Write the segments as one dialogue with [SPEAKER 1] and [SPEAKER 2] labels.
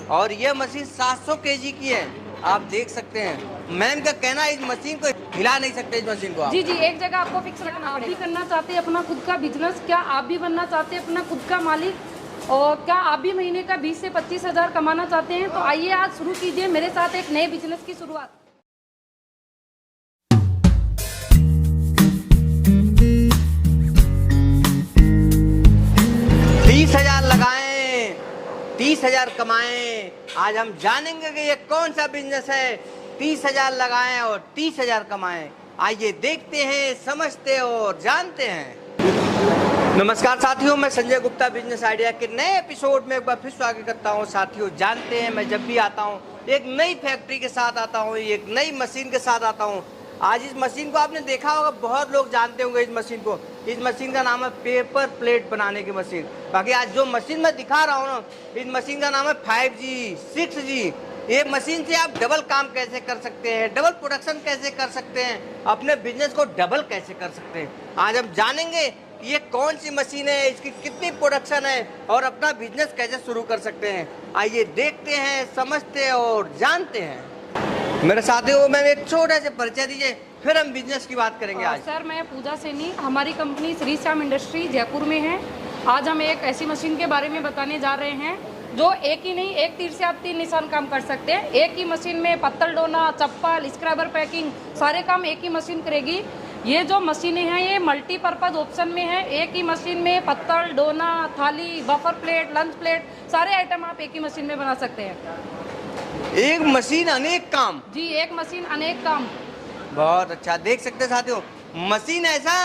[SPEAKER 1] और ये machine 700 KG की है, आप देख सकते हैं। मैम का कहना है इस मशीन को हिला नहीं सकते, इस मशीन को आप।
[SPEAKER 2] जी जी, एक जगह आपको फिक्स रखना। आप भी करना चाहते हैं अपना खुद का बिजनेस, क्या आप भी बनना चाहते हैं अपना खुद का मालिक, और क्या आप भी महीने का 20 से 25 हज़ार कमाना चाहते हैं, तो आइए आज शुरू कीजिए मेरे साथ एक नए बिजनेस की शुरुआत।
[SPEAKER 1] 20,000 लगाएं, 30,000 कमाएं। आज हम जानेंगे कि ये कौन सा बिजनेस है। 30,000 लगाएं और 30,000 कमाएं। आइए देखते हैं, समझते हैं और जानते हैं। नमस्कार साथियों, मैं संजय गुप्ता बिजनेस आइडिया के नए एपिसोड में एक बार फिर स्वागत करता हूं। साथियों जानते हैं, मैं जब भी आता हूं एक नई फैक्ट्री के साथ आता हूं, एक नई मशीन के साथ आता हूं। आज इस मशीन को आपने देखा होगा, बहुत लोग जानते होंगे इस मशीन को। इस मशीन का नाम है पेपर प्लेट बनाने की मशीन। बाकी आज जो मशीन मैं दिखा रहा हूँ ना, इस मशीन का नाम है 5G 6G। ये मशीन से आप डबल काम कैसे कर सकते हैं, डबल प्रोडक्शन कैसे कर सकते हैं, अपने बिजनेस को डबल कैसे कर सकते हैं। आज हम जानेंगे ये कौन सी मशीन है, इसकी कितनी प्रोडक्शन है और अपना बिजनेस कैसे शुरू कर सकते हैं। आइए देखते हैं, समझते हैं और जानते हैं। मेरे साथियों, मैं एक छोटा सा परिचय दीजिए, फिर हम बिजनेस की बात करेंगे। आज
[SPEAKER 2] सर, मैं पूजा सैनी, हमारी कंपनी श्री श्याम इंडस्ट्री जयपुर में है। आज हम एक ऐसी मशीन के बारे में बताने जा रहे हैं जो एक ही नहीं, एक तीर से आप 3 निशान काम कर सकते हैं। एक ही मशीन में पत्तल डोना, चप्पल, स्क्रैबर पैकिंग, सारे काम एक ही मशीन करेगी। ये जो मशीनें हैं ये मल्टीपर्पज़ ऑप्शन में है। एक ही मशीन में पत्तल डोना, थाली, बफर प्लेट, लंच प्लेट, सारे आइटम आप एक ही मशीन में बना सकते हैं।
[SPEAKER 1] एक मशीन अनेक काम।
[SPEAKER 2] जी, एक मशीन अनेक काम।
[SPEAKER 1] बहुत अच्छा, देख सकते हैं साथियों, मशीन ऐसा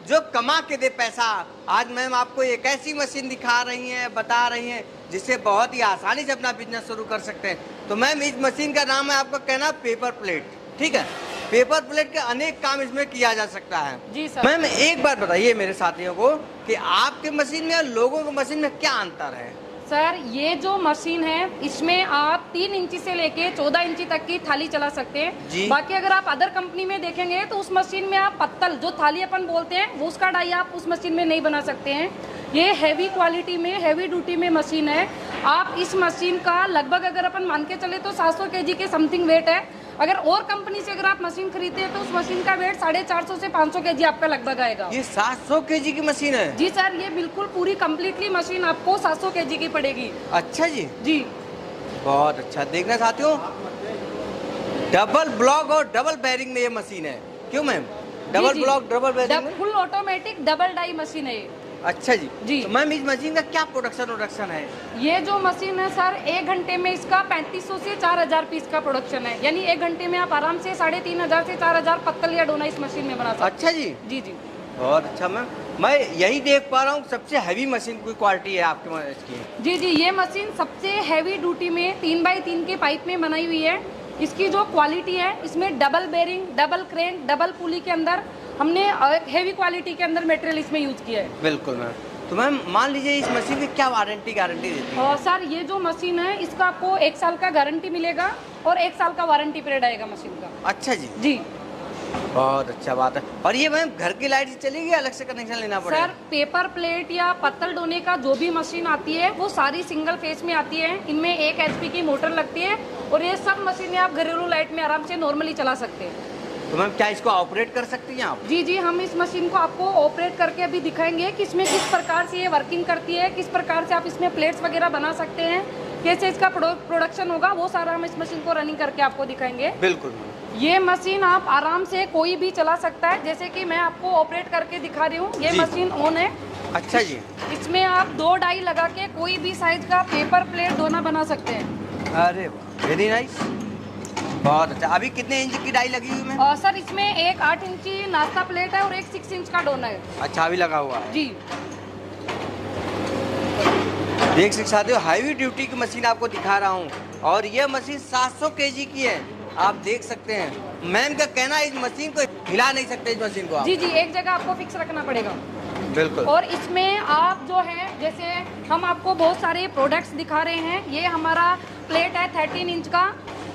[SPEAKER 1] जो कमा के दे पैसा। आज मैम आपको एक ऐसी मशीन दिखा रही हैं, बता रही हैं, जिससे बहुत ही आसानी से अपना बिजनेस शुरू कर सकते हैं। तो मैम इस मशीन का नाम है, आपका कहना पेपर प्लेट, ठीक है। पेपर प्लेट के अनेक काम इसमें किया जा सकता है।
[SPEAKER 2] जी सर।
[SPEAKER 1] मैम एक बात बताइए मेरे साथियों को कि आपके मशीन में और लोगों की मशीन में क्या अंतर है।
[SPEAKER 2] सर, ये जो मशीन है इसमें आप 3 इंची से लेके 14 इंची तक की थाली चला सकते हैं। बाकी अगर आप अदर कंपनी में देखेंगे तो उस मशीन में आप पत्तल, जो थाली अपन बोलते हैं, वो उसका डाई आप उस मशीन में नहीं बना सकते हैं। ये हैवी क्वालिटी में, हैवी ड्यूटी में मशीन है। आप इस मशीन का लगभग अगर अपन मान के चले तो 700 kg के समथिंग वेट है। अगर और कंपनी से अगर आप मशीन खरीदते हैं तो उस मशीन का वेट 450 से 500 kg आपका लगभग आएगा।
[SPEAKER 1] ये 700 kg की मशीन है?
[SPEAKER 2] जी सर, ये बिल्कुल पूरी कम्प्लीटली मशीन आपको 700 kg की पड़ेगी।
[SPEAKER 1] अच्छा जी।
[SPEAKER 2] जी,
[SPEAKER 1] बहुत अच्छा। देखना साथियों, डबल ब्लॉक और डबल बेरिंग में ये मशीन है। क्यों ma'am? Double block double bearing,
[SPEAKER 2] full automatic double die machine है ये।
[SPEAKER 1] अच्छा जी।
[SPEAKER 2] जी।
[SPEAKER 1] तो मैम इस मशीन का क्या प्रोडक्शन है?
[SPEAKER 2] ये जो मशीन है सर, 1 घंटे में इसका 3500 से 4000 पीस का प्रोडक्शन है। यानी 1 घंटे में आप आराम से 3500 से 4000 पत्तल या डोना इस मशीन में बना सकते हैं।
[SPEAKER 1] अच्छा जी।
[SPEAKER 2] जी जी।
[SPEAKER 1] बहुत अच्छा मैम, मैं यही देख पा रहा हूँ सबसे हैवी मशीन की क्वालिटी है आपके इसकी।
[SPEAKER 2] जी जी, ये मशीन सबसे हैवी ड्यूटी में 3x3 के पाइप में बनाई हुई है। इसकी जो क्वालिटी है, इसमें double bearing, double crane, double pulley के अंदर हमने हैवी क्वालिटी के अंदर मटेरियल इसमें यूज किया है।
[SPEAKER 1] बिल्कुल मैम। तो मैम मान लीजिए इस मशीन की क्या वारंटी गारंटी देती है?
[SPEAKER 2] सर, ये जो मशीन है इसका आपको 1 साल का गारंटी मिलेगा और 1 साल का वारंटी पीरियड आएगा मशीन का।
[SPEAKER 1] अच्छा जी।
[SPEAKER 2] जी,
[SPEAKER 1] बहुत अच्छा बात है। और ये मैम घर की लाइट से चलेगी, अलग से कनेक्शन लेना पड़ेगा?
[SPEAKER 2] सर, पेपर प्लेट या पत्तल डोने का जो भी मशीन आती है वो सारी सिंगल फेस में आती है। इनमें 1 HP की मोटर लगती है और ये सब मशीनें आप घरेलू लाइट में आराम से नॉर्मली चला सकते हैं।
[SPEAKER 1] तो मैम क्या इसको ऑपरेट कर सकती हैं आप?
[SPEAKER 2] जी जी, हम इस मशीन को आपको ऑपरेट करके अभी दिखाएंगे कि इसमें किस प्रकार से ये वर्किंग करती है, किस प्रकार से आप इसमें प्लेट्स वगैरह बना सकते हैं, कैसे इसका प्रोडक्शन होगा, वो सारा हम इस मशीन को रनिंग करके आपको दिखाएंगे।
[SPEAKER 1] बिल्कुल।
[SPEAKER 2] ये मशीन आप आराम से कोई भी चला सकता है। जैसे कि मैं आपको ऑपरेट करके दिखा रही हूँ, ये मशीन ऑन है।
[SPEAKER 1] अच्छा जी।
[SPEAKER 2] इसमें आप 2 डाई लगा के कोई भी साइज का पेपर प्लेट डोना बना सकते हैं।
[SPEAKER 1] अरे वेरी नाइस, बहुत अच्छा। अभी कितने इंच की डाई लगी हुई है?
[SPEAKER 2] सर, इसमें एक 8 इंची नाश्ता प्लेट है और एक 6 इंच का डोना है।
[SPEAKER 1] अच्छा, अभी लगा हुआ है।
[SPEAKER 2] जी,
[SPEAKER 1] देख सकते हो, हैवी ड्यूटी की मशीन आपको दिखा रहा हूँ और यह मशीन 700 kg की है, आप देख सकते हैं। मैम का कहना है इस मशीन को हिला नहीं सकते, इस मशीन को आप।
[SPEAKER 2] जी जी, एक जगह आपको फिक्स रखना पड़ेगा।
[SPEAKER 1] बिल्कुल।
[SPEAKER 2] और इसमें आप जो है, जैसे हम आपको बहुत सारे प्रोडक्ट्स दिखा रहे हैं। ये हमारा प्लेट है 13 इंच का।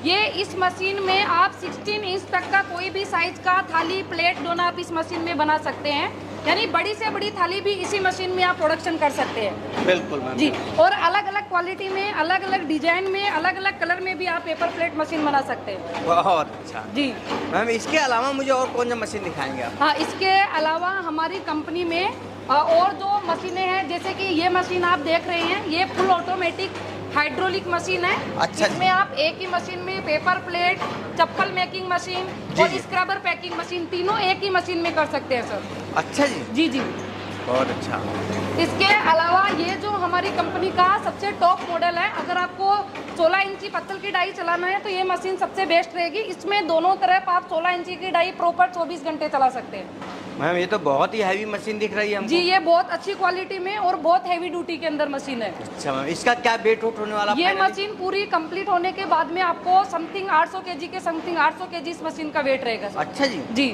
[SPEAKER 2] ये इस मशीन में आप 16 इंच तक का कोई भी साइज का थाली, प्लेट, डोना आप इस मशीन में बना सकते हैं। यानी बड़ी से बड़ी थाली भी इसी मशीन में आप प्रोडक्शन कर सकते हैं।
[SPEAKER 1] बिल्कुल मैम
[SPEAKER 2] जी, और अलग अलग क्वालिटी में, अलग अलग डिजाइन में, अलग अलग कलर में भी आप पेपर प्लेट मशीन बना सकते हैं।
[SPEAKER 1] बहुत अच्छा
[SPEAKER 2] जी
[SPEAKER 1] मैम। इसके अलावा मुझे और कौन सा मशीन दिखाएंगे आप?
[SPEAKER 2] हाँ, इसके अलावा हमारी कंपनी में और जो मशीनें हैं, जैसे कि ये मशीन आप देख रहे हैं, ये फुल ऑटोमेटिक हाइड्रोलिक मशीन है।
[SPEAKER 1] अच्छा।
[SPEAKER 2] इसमें आप एक ही मशीन में पेपर प्लेट, चप्पल मेकिंग मशीन और
[SPEAKER 1] जी।
[SPEAKER 2] स्क्रबर पैकिंग मशीन तीनों एक ही मशीन में कर सकते हैं सर।
[SPEAKER 1] अच्छा जी।
[SPEAKER 2] जी जी।
[SPEAKER 1] बहुत अच्छा।
[SPEAKER 2] इसके अलावा ये जो हमारी कंपनी का सबसे टॉप मॉडल है, अगर आपको 16 इंची पत्तल की डाई चलाना है तो ये मशीन सबसे बेस्ट रहेगी। इसमें दोनों तरफ आप 16 इंची की डाई प्रॉपर 24 घंटे चला सकते हैं।
[SPEAKER 1] मैम ये तो बहुत ही हैवी मशीन दिख रही है हमको।
[SPEAKER 2] जी, ये बहुत अच्छी क्वालिटी में और बहुत हैवी ड्यूटी के अंदर मशीन है।
[SPEAKER 1] अच्छा मैम, इसका क्या वेट उठ होने वाला?
[SPEAKER 2] ये
[SPEAKER 1] finally?
[SPEAKER 2] मशीन पूरी कंप्लीट होने के बाद में आपको समथिंग 800 केजी के समथिंग 800 केजी इस मशीन का वेट रहेगा सर।
[SPEAKER 1] अच्छा जी।
[SPEAKER 2] जी,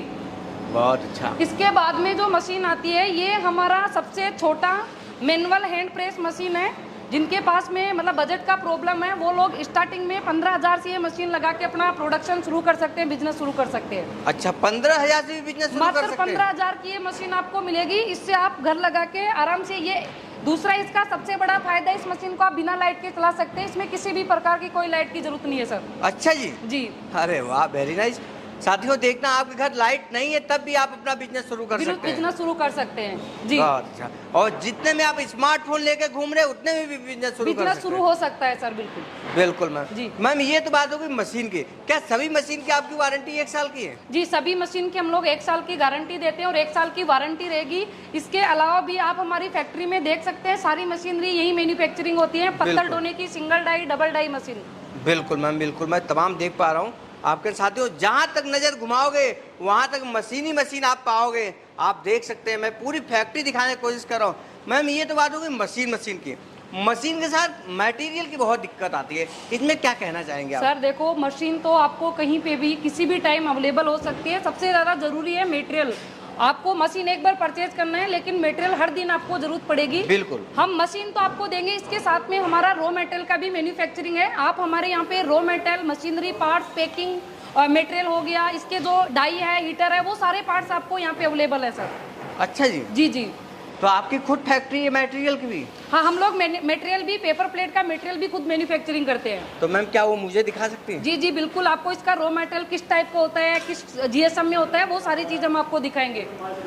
[SPEAKER 1] बहुत अच्छा।
[SPEAKER 2] इसके बाद में जो मशीन आती है, ये हमारा सबसे छोटा मैनुअल हैंड प्रेस मशीन है। जिनके पास में मतलब बजट का प्रॉब्लम है, वो लोग स्टार्टिंग में 15,000 से ये मशीन लगा के अपना प्रोडक्शन शुरू कर सकते हैं, बिजनेस शुरू कर सकते हैं।
[SPEAKER 1] अच्छा, 15,000 से भी बिजनेस शुरू कर
[SPEAKER 2] मात्र
[SPEAKER 1] सकते हैं?
[SPEAKER 2] 15,000 की ये मशीन आपको मिलेगी। इससे आप घर लगा के आराम से ये दूसरा इसका सबसे बड़ा फायदा, इस मशीन को आप बिना लाइट के चला सकते हैं। इसमें किसी भी प्रकार की कोई लाइट की जरूरत नहीं है सर।
[SPEAKER 1] अच्छा जी।
[SPEAKER 2] जी,
[SPEAKER 1] अरे वाह, वेरी नाइस। साथियों, देखना आपके घर लाइट नहीं है तब भी आप अपना बिजनेस शुरू कर सकते हैं।
[SPEAKER 2] बिजनेस शुरू कर सकते हैं। जी,
[SPEAKER 1] बहुत अच्छा। और जितने में आप स्मार्टफोन लेके घूम रहे हैं उतने में भी बिजनेस शुरू कर सकते
[SPEAKER 2] शुरू
[SPEAKER 1] हैं।
[SPEAKER 2] हो सकता है सर, बिल्कुल।
[SPEAKER 1] बिल्कुल मैम।
[SPEAKER 2] जी
[SPEAKER 1] मैम, ये तो बात होगी मशीन की। क्या सभी मशीन की आपकी वारंटी 1 साल की है?
[SPEAKER 2] जी, सभी मशीन की हम लोग 1 साल की गारंटी देते हैं और 1 साल की वारंटी रहेगी। इसके अलावा भी आप हमारी फैक्ट्री में देख सकते हैं, सारी मशीनरी यही मैन्युफैक्चरिंग होती है। पत्थर ढोने की single die, double die machine.
[SPEAKER 1] बिल्कुल मैम, बिल्कुल। मैं तमाम देख पा रहा हूँ। आपके साथियों, जहाँ तक नज़र घुमाओगे वहाँ तक मशीन ही मशीन आप पाओगे। आप देख सकते हैं, मैं पूरी फैक्ट्री दिखाने की कोशिश कर रहा हूँ। मैम, ये तो बात होगी मशीन की। मशीन के साथ मटेरियल की बहुत दिक्कत आती है, इसमें क्या कहना चाहेंगे आप?
[SPEAKER 2] सर देखो, मशीन तो आपको कहीं पे भी किसी भी टाइम अवेलेबल हो सकती है। सबसे ज़्यादा ज़रूरी है मटेरियल। आपको मशीन एक बार परचेज करना है, लेकिन मटेरियल हर दिन आपको जरूरत पड़ेगी।
[SPEAKER 1] बिल्कुल।
[SPEAKER 2] हम मशीन तो आपको देंगे, इसके साथ में हमारा रॉ मटेरियल का भी मैन्युफैक्चरिंग है। आप हमारे यहाँ पे raw material, machinery parts, packing material हो गया, इसके जो डाई है, हीटर है, वो सारे पार्ट्स आपको यहाँ पे अवेलेबल है सर।
[SPEAKER 1] अच्छा जी।
[SPEAKER 2] जी जी।
[SPEAKER 1] तो आपकी खुद फैक्ट्री है मटेरियल की भी?
[SPEAKER 2] हाँ, हम लोग मटेरियल भी, पेपर प्लेट का मटेरियल भी खुद मैन्युफैक्चरिंग करते हैं।
[SPEAKER 1] तो मैम, क्या वो मुझे दिखा सकती हैं?
[SPEAKER 2] जी जी, बिल्कुल। आपको इसका रॉ मटेरियल किस टाइप का होता है, किस जीएसएम में होता है, वो सारी चीज़ हम आपको दिखाएंगे।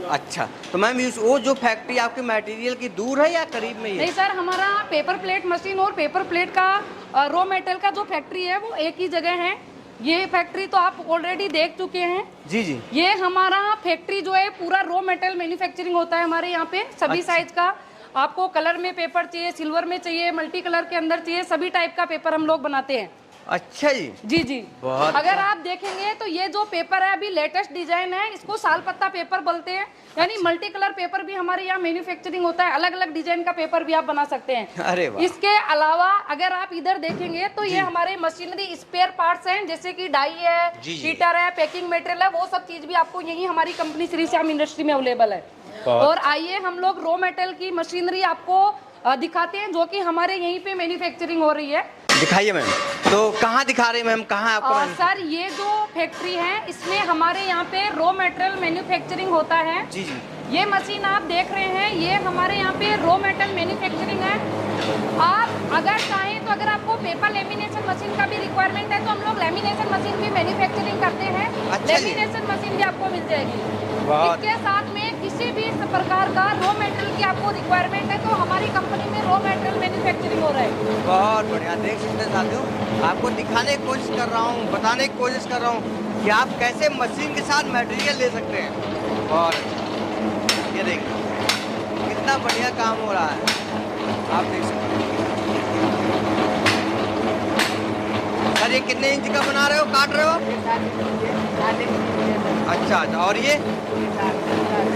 [SPEAKER 1] अच्छा, तो मैम वो जो फैक्ट्री आपके मटेरियल की दूर है या करीब में ही है?
[SPEAKER 2] नहीं सर, हमारा पेपर प्लेट मशीन और पेपर प्लेट का रॉ मटेरियल का जो फैक्ट्री है वो एक ही जगह है। ये फैक्ट्री तो आप ऑलरेडी देख चुके हैं।
[SPEAKER 1] जी जी।
[SPEAKER 2] ये हमारा फैक्ट्री जो है पूरा रॉ मटेरियल मैन्युफैक्चरिंग होता है हमारे यहाँ पे, सभी साइज का। आपको कलर में पेपर चाहिए, सिल्वर में चाहिए, मल्टी कलर के अंदर चाहिए, सभी टाइप का पेपर हम लोग बनाते हैं।
[SPEAKER 1] अच्छा जी।
[SPEAKER 2] जी जी।
[SPEAKER 1] बहुत
[SPEAKER 2] अगर
[SPEAKER 1] अच्छा।
[SPEAKER 2] आप देखेंगे तो ये जो पेपर है अभी लेटेस्ट डिजाइन है, इसको साल पत्ता पेपर बोलते हैं। यानी मल्टी कलर पेपर भी हमारे यहाँ मैन्युफैक्चरिंग होता है, अलग अलग डिजाइन का पेपर भी आप बना सकते हैं।
[SPEAKER 1] अरे वाह।
[SPEAKER 2] इसके अलावा अगर आप इधर देखेंगे तो ये हमारे मशीनरी स्पेयर पार्ट्स हैं, जैसे कि डाई है, हीटर है, पैकिंग मटेरियल है, वो सब चीज भी आपको यही हमारी कंपनी श्री श्याम इंडस्ट्री में अवेलेबल है। और आइए हम लोग रॉ मटेरियल की मशीनरी आपको दिखाते हैं, जो कि हमारे यहीं पे मैन्युफैक्चरिंग हो रही है।
[SPEAKER 1] दिखाइए मैम। तो कहाँ दिखा रहे हैं मैम, कहाँ आपको?
[SPEAKER 2] सर, ये जो फैक्ट्री है इसमें हमारे यहाँ पे रॉ मटेरियल मैन्युफैक्चरिंग होता है।
[SPEAKER 1] जी जी।
[SPEAKER 2] ये मशीन आप देख रहे हैं, ये हमारे यहाँ पे रॉ मटेरियल मैन्युफैक्चरिंग है। आप अगर चाहें तो अगर आपको पेपर लेमिनेशन मशीन का भी रिक्वायरमेंट है तो हम लोग लेमिनेशन मशीन भी मैन्युफैक्चरिंग करते हैं।
[SPEAKER 1] अच्छा जी।
[SPEAKER 2] लेमिनेशन मशीन भी आपको मिल जाएगी।
[SPEAKER 1] बहुत।
[SPEAKER 2] इसके साथ में किसी भी प्रकार का रॉ मटेरियल की आपको रिक्वायरमेंट है तो हमारी कंपनी में रॉ मटेरियल मैन्युफैक्चरिंग हो रहा है।
[SPEAKER 1] बहुत बढ़िया। देख सकते हैं साथियों, आपको दिखाने की कोशिश कर रहा हूँ, बताने की कोशिश कर रहा हूँ कि आप कैसे मशीन के साथ मटेरियल ले सकते हैं। और ये देखिए कितना बढ़िया काम हो रहा है, आप देख सकते हैं। सर, ये कितने इंच का बना रहे हो, काट रहे हो? अच्छा अच्छा। और ये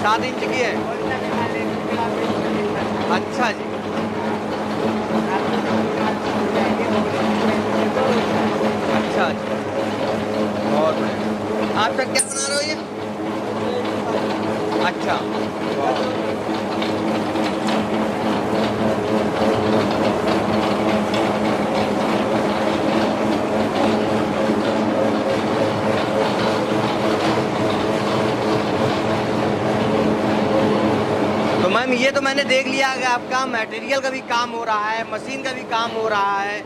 [SPEAKER 1] 7 इंच की है? अच्छा जी। अच्छा अच्छा, बहुत बढ़िया। आप सर क्या बना रहे हो ये? अच्छा। मैंने देख लिया कि आपका मटेरियल का भी काम हो रहा है, मशीन का भी काम हो रहा है,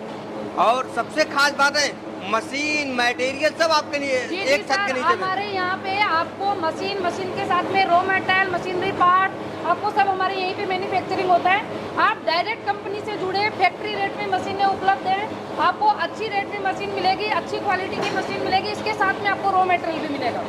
[SPEAKER 1] और सबसे खास बात है मशीन मटेरियल सब आपके लिए एक छत के नीचे।
[SPEAKER 2] हमारे यहाँ पे आपको मशीन के साथ में रॉ मटेरियल, मशीनरी पार्ट, आपको सब हमारे यहीं पे मैन्युफैक्चरिंग होता है। आप डायरेक्ट कंपनी से जुड़े, फैक्ट्री रेट में मशीनें उपलब्ध हैं, आपको अच्छी रेट में मशीन मिलेगी, अच्छी क्वालिटी की मशीन मिलेगी, इसके साथ में आपको रॉ मटेरियल भी मिलेगा।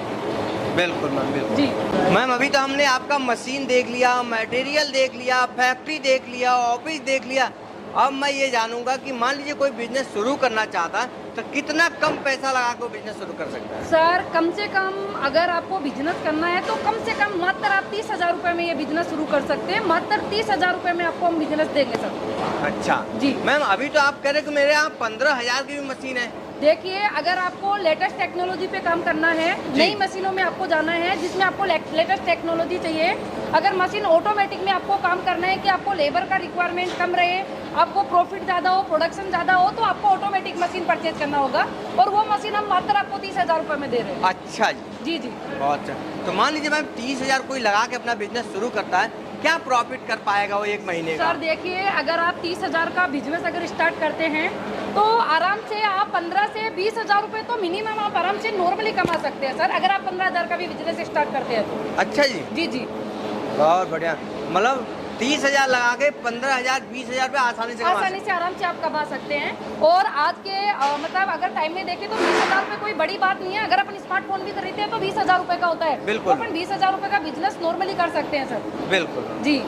[SPEAKER 1] बिल्कुल मैम, बिल्कुल
[SPEAKER 2] जी
[SPEAKER 1] मैम। अभी तो हमने आपका मशीन देख लिया, मटेरियल देख लिया, फैक्ट्री देख लिया, ऑफिस देख लिया। अब मैं ये जानूंगा कि मान लीजिए कोई बिजनेस शुरू करना चाहता तो कितना कम पैसा लगा के बिजनेस शुरू कर सकता है?
[SPEAKER 2] सर कम से कम अगर आपको बिजनेस करना है तो कम से कम मात्र आप 30,000 रुपए में ये बिजनेस शुरू कर सकते हैं। मात्र 30,000 रुपए में आपको हम बिजनेस देंगे सर।
[SPEAKER 1] अच्छा
[SPEAKER 2] जी
[SPEAKER 1] मैम, अभी तो आप कह रहे कि मेरे यहाँ 15,000 की भी मशीन है।
[SPEAKER 2] देखिए, अगर आपको लेटेस्ट टेक्नोलॉजी पे काम करना है, नई मशीनों में आपको जाना है जिसमें आपको लेटेस्ट टेक्नोलॉजी चाहिए, अगर मशीन ऑटोमेटिक में आपको काम करना है कि आपको लेबर का रिक्वायरमेंट कम रहे, आपको प्रॉफिट ज़्यादा हो, प्रोडक्शन ज़्यादा हो, तो आपको ऑटोमेटिक मशीन परचेज करना होगा, और वो मशीन हम मात्र आपको 30,000 रुपये में दे रहे हैं।
[SPEAKER 1] अच्छा जी
[SPEAKER 2] जी
[SPEAKER 1] बहुत अच्छा। तो मान लीजिए मैम 30,000 कोई लगा के अपना बिजनेस शुरू करता है, क्या प्रॉफिट कर पाएगा वो एक महीने का?
[SPEAKER 2] सर देखिए, अगर आप 30,000 का बिजनेस अगर स्टार्ट करते हैं तो आराम से आप 15 से 20,000 रुपये तो मिनिमम आप आराम से नॉर्मली कमा सकते हैं सर, अगर आप 15,000 का भी बिजनेस स्टार्ट करते हैं तो।
[SPEAKER 1] अच्छा जी
[SPEAKER 2] जी जी
[SPEAKER 1] बहुत बढ़िया। मतलब 30,000 लगा के 15,000 20,000 रुपये आसानी से
[SPEAKER 2] आराम से आप कमा सकते हैं। और आज के मतलब अगर टाइम में देखें तो 20,000 रुपये कोई बड़ी बात नहीं है। अगर अपन स्मार्टफोन भी खरीदते हैं तो 20,000 रुपये का होता है।
[SPEAKER 1] बिल्कुल।
[SPEAKER 2] तो अपन 20,000 रुपये का बिजनेस नॉर्मली कर सकते हैं सर।
[SPEAKER 1] बिल्कुल
[SPEAKER 2] जी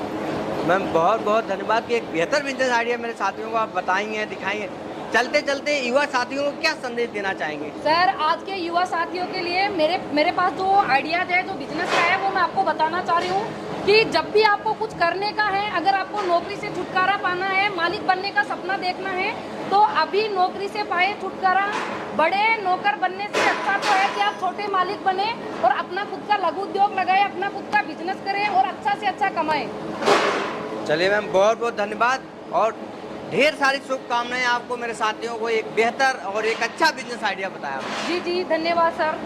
[SPEAKER 1] मैम, बहुत बहुत धन्यवाद कि एक बेहतर बिजनेस आइडिया मेरे साथियों को आप बताएंगे, दिखाएंगे। चलते चलते युवा साथियों को क्या संदेश देना चाहेंगे?
[SPEAKER 2] सर आज के युवा साथियों के लिए मेरे पास जो आइडियाज है, जो बिजनेस का है, वो मैं आपको बताना चाह रही हूँ कि जब भी आपको कुछ करने का है, अगर आपको नौकरी से छुटकारा पाना है, मालिक बनने का सपना देखना है, तो अभी नौकरी से पाए छुटकारा। बड़े नौकर बनने से अच्छा तो है कि आप छोटे मालिक बने और अपना खुद का लघु उद्योग लगाए, अपना खुद का बिजनेस करें और अच्छा से अच्छा कमाएं।
[SPEAKER 1] चलिए मैम, बहुत बहुत धन्यवाद और ढेर सारी शुभकामनाएं आपको, मेरे साथियों को एक बेहतर और एक अच्छा बिजनेस आइडिया बताया।
[SPEAKER 2] जी जी धन्यवाद सर।